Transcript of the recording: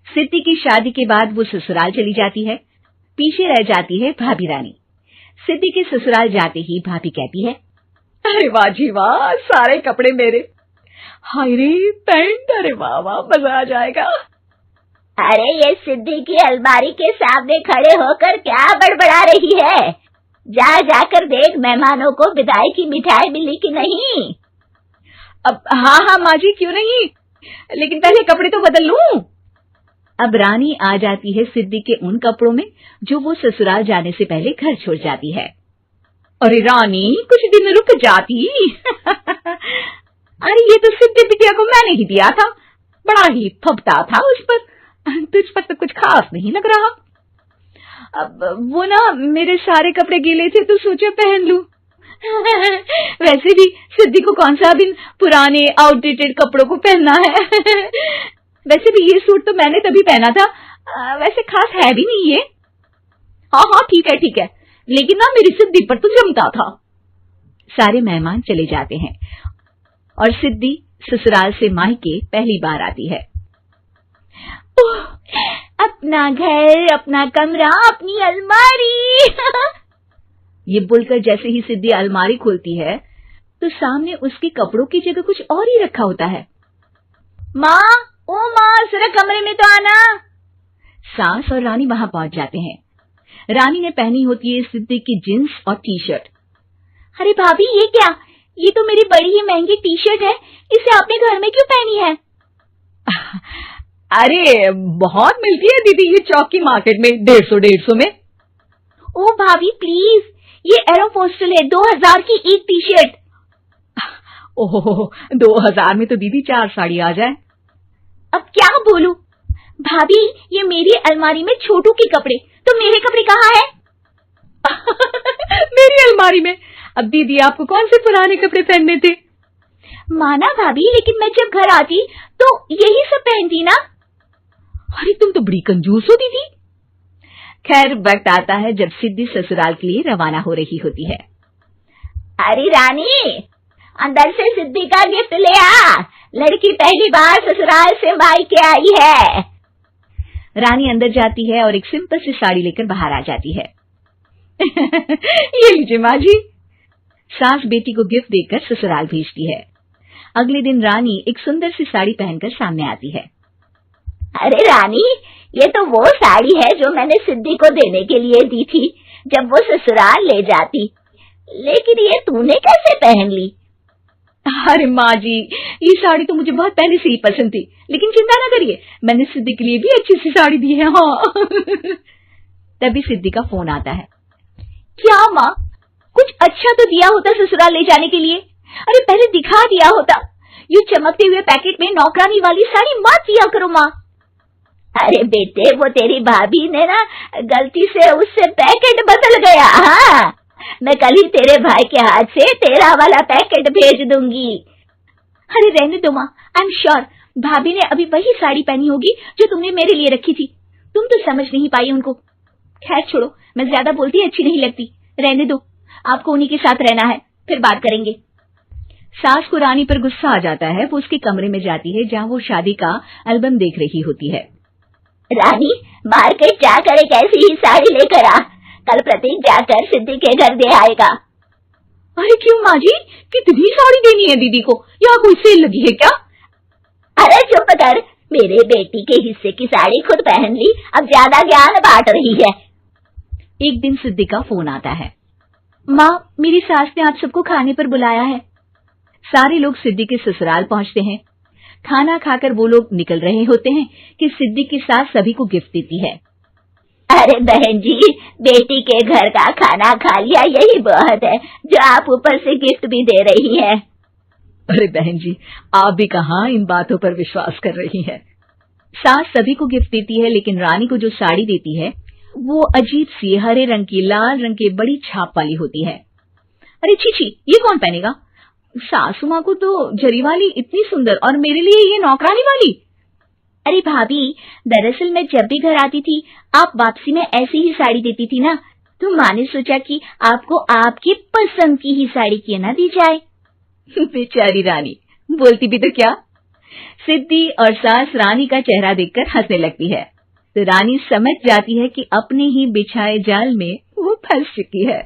सिद्धि की शादी के बाद वो ससुराल चली जाती है। पीछे रह जाती है भाभी रानी। सिद्धि के ससुराल जाते ही भाभी कहती है, अरे वाह जी वाह, सारे कपड़े मेरे। हाय रे पैंट, अरे वाह वाह, मजा आ जाएगा। अरे ये सिद्धि की अलमारी के सामने खड़े होकर क्या बड़बड़ा रही है? जाकर देख मेहमानों को विदाई की मिठाई मिली कि नहीं। अब हाँ माँ जी, क्यों नहीं, लेकिन पहले कपड़े तो बदल लूं। अब रानी आ जाती है सिद्धि के उन कपड़ों में जो वो ससुराल जाने से पहले घर छोड़ जाती है। अरे रानी, कुछ दिन रुक जाती। अरे ये तो सिद्धि बिटिया को मैंने ही दिया था, बड़ा ही फबता था उस पर, तुझ पर तो कुछ खास नहीं लग रहा। अब वो ना मेरे सारे कपड़े गीले थे तो सोचा पहन लूं। वैसे भी सिद्धि को कौन सा दिन पुराने आउटडेटेड कपड़ों को पहनना है। वैसे भी ये सूट तो मैंने तभी पहना था, वैसे खास है भी नहीं ये। हाँ ठीक है, लेकिन ना मेरी सिद्धि पर तो जमता था। सारे मेहमान चले जाते हैं और सिद्धि ससुराल से मायके पहली बार आती है। अपना घर, अपना कमरा, अपनी अलमारी। ये बोलकर जैसे ही सिद्धि अलमारी खोलती है तो सामने उसके कपड़ों की जगह कुछ और ही रखा होता है। माँ, ओ माँ, जरा कमरे में तो आना। सास और रानी वहां पहुंच जाते हैं। रानी ने पहनी होती है सिद्धि की जींस और टी शर्ट। अरे भाभी, ये क्या? ये तो मेरी बड़ी ही महंगी टी शर्ट है, इसे आपने घर में क्यों पहनी है? अरे बहुत मिलती है दीदी ये चौक की मार्केट में, 150 में। ओ भाभी प्लीज, ये एरोपोस्टल है, 2000 की एक टी शर्ट। ओहो, 2000 में तो दीदी 4 साड़ी आ जाए। अब क्या बोलूं? भाभी, ये मेरी अलमारी में छोटू के कपड़े, तो मेरे कपड़े कहाँ हैं? मेरी अलमारी में? अब दीदी आपको कौन से पुराने कपड़े पहनने थे? माना भाभी, लेकिन मैं जब घर आती तो यही सब पहनती ना। अरे तुम तो बड़ी कंजूस हो दीदी। खैर, वक्त आता है जब सिद्धि ससुराल के लिए रवाना हो रही होती है। अरे रानी, अंदर से सिद्धि का गिफ्ट ले आ, लड़की पहली बार ससुराल से मायके आई है। रानी अंदर जाती है और एक सिंपल सी साड़ी लेकर बाहर आ जाती है। ये लीजिए माँ जी। सास बेटी को गिफ्ट देकर ससुराल भेजती है। अगले दिन रानी एक सुंदर सी साड़ी पहनकर सामने आती है। अरे रानी, ये तो वो साड़ी है जो मैंने सिद्धि को देने के लिए दी थी जब वो ससुराल ले जाती, लेकिन ये तूने कैसे पहन ली? अरे माँ जी, ये साड़ी तो मुझे बहुत पहले से ही पसंद थी, लेकिन चिंता न करिए, मैंने सिद्धि के लिए भी अच्छी सी साड़ी दी है। हाँ। तभी सिद्धि का फोन आता है। क्या माँ, कुछ अच्छा तो दिया होता ससुराल ले जाने के लिए। अरे पहले दिखा दिया होता। यूं चमकते हुए पैकेट में नौकरानी वाली साड़ी मत दिया करो माँ। अरे बेटे, वो तेरी भाभी ने ना गलती से उससे पैकेट बदल गया। हाँ, मैं कल ही तेरे भाई के हाथ से तेरा वाला पैकेट भेज दूंगी। अरे रहने दो माँ, आई एम श्योर भाभी ने अभी वही साड़ी पहनी होगी जो तुमने मेरे लिए रखी थी। तुम तो समझ नहीं पाई उनको। खैर छोड़ो, मैं ज्यादा बोलती अच्छी नहीं लगती, रहने दो, आपको उन्हीं के साथ रहना है, फिर बात करेंगे। सास को रानी पर गुस्सा आ जाता है। वो उसके कमरे में जाती है जहाँ वो शादी का एल्बम देख रही होती है। रानी, मार्केट जाकर एक ऐसी ही साड़ी लेकर आ, कल प्रतीक जाकर सिद्धि के घर दे आएगा। अरे क्यों माँ जी, कितनी साड़ी देनी है दीदी को? यहाँ कोई सेल लगी है क्या? अरे चुप कर, मेरे बेटी के हिस्से की साड़ी खुद पहन ली, अब ज्यादा ज्ञान बांट रही है। एक दिन सिद्धि का फोन आता है। माँ, मेरी सास ने आप सबको खाने पर बुलाया है। सारे लोग सिद्धि के ससुराल पहुंचते हैं। खाना खाकर वो लोग निकल रहे होते हैं कि सिद्धि की सास सभी को गिफ्ट देती है। अरे बहन जी, बेटी के घर का खाना खा लिया, यही बहुत है जो आप ऊपर से गिफ्ट भी दे रही हैं। अरे बहन जी, आप भी कहाँ इन बातों पर विश्वास कर रही हैं। सास सभी को गिफ्ट देती है, लेकिन रानी को जो साड़ी देती है वो अजीब सी हरे रंग की, लाल रंग की बड़ी छाप वाली होती है। अरे छी, ये कौन पहनेगा? सासू माँ को तो जरी वाली इतनी सुंदर, और मेरे लिए ये नौकरानी वाली। अरे भाभी, दरअसल मैं जब भी घर आती थी आप वापसी में ऐसी ही साड़ी देती थी ना, तो माँ ने सोचा कि आपको आपकी पसंद की ही साड़ी क्यों ना दी जाए। बेचारी रानी, बोलती भी तो क्या। सिद्धि और सास रानी का चेहरा देखकर हंसने लगती है, तो रानी समझ जाती है कि अपने ही बिछाए जाल में वो फंस चुकी है।